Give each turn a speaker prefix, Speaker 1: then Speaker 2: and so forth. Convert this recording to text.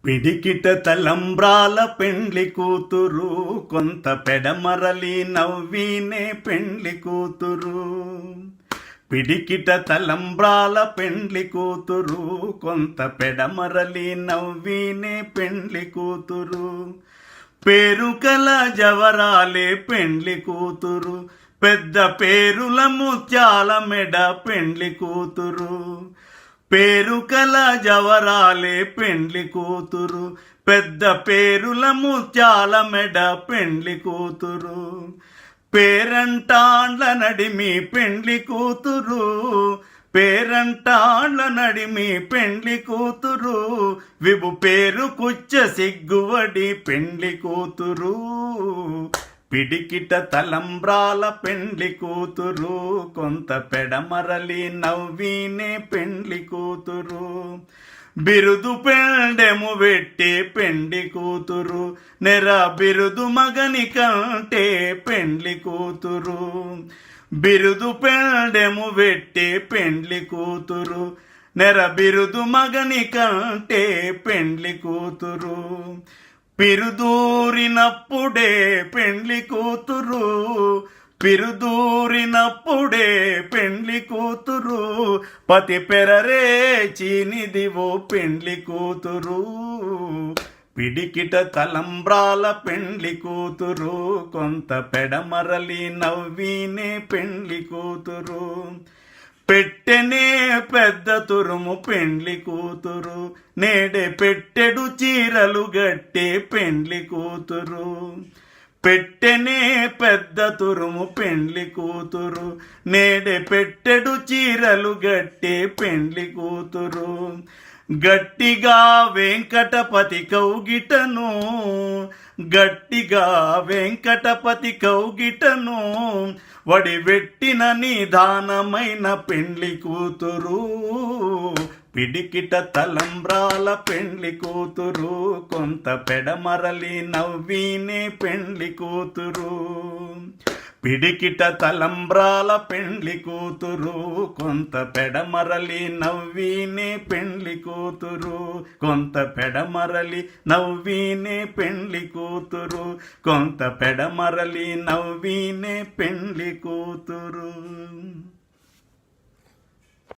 Speaker 1: పిడికిట తలంబ్రాల పెండ్లి కూతురు, కొంత పెడమరలి నవ్వీనే పెండ్లి కూతురు. పిడికిట తలంబ్రాల పెండ్లి కూతురు, కొంత పెడమరలి నవ్వీనే పెండ్లి కూతురు. పేరుకల జవరాలే పెండ్లి కూతురు, పెద్ద పేరుల ముత్యాల మెడ పెండ్లి కూతురు. పేరుకల జవరాలే పెండ్లి కూతురు, పెద్ద పేరుల ముత్యాల మెడ పెండ్లి కూతురు. పేరంటాండ్ల నడిమి పెండ్లి కూతురు, పేరంటాండ్ల నడిమి పెండ్లి కూతురు. విభు పేరు కుచ్చ సిగ్గువడి పెండ్లి కూతురు. పిడికిట తలంబ్రాల పెండ్లి కూతురు, కొంత పెడమరలి నవ్వీనే పెండ్లి కూతురు. బిరుదు పెండెము వెట్టి పెండ్లి కూతురు, నెర బిరుదు మగని కంటే పెండ్లి కూతురు. బిరుదు పెండెము వెట్టి పెండ్లి కూతురు, నెర బిరుదు మగని కంటే పెండ్లి కూతురు. పిరుదూరినప్పుడే పెండ్లి కూతురు, పిరుదూరినప్పుడే పెండ్లి కూతురు. పతి పెరరే చీనిదివో పెండ్లి కూతురు. పిడికిట తలంబ్రాల పెండ్లి కూతురు, కొంత పెడమరలి నవ్వీనే పెండ్లి కూతురు. పెట్టెనే పెద్ద తురుము పెండ్లి కూతురు, నేడే పెట్టెడు చీరలు గట్టే పెండ్లి కూతురు. పెట్టెనే పెద్ద తురుము పెండ్లి కూతురు, నేడే పెట్టెడు చీరలు గట్టే పెండ్లి కూతురు. గట్టిగా వెంకటపతి కౌగిటను, గట్టిగా వెంకటపతి కౌగిటను, వడివెట్టిన నిదానమైన పెండ్లి కూతురు. పిడికిట తలంబ్రాల పెండ్లి కూతురు, కొంత పెడమరలి నవ్వీనే పెండ్లి కూతురు. పిడికిట తలంబ్రాల పెండ్లి కూతురు, కొంత పెడమరలి నవ్వీనే పెండ్లి కూతురు. కొంత పెడమరలి నవ్వీనే పెండ్లి కూతురు, కొంత పెడమరలి నవ్వీనే పెండ్లి కూతురు.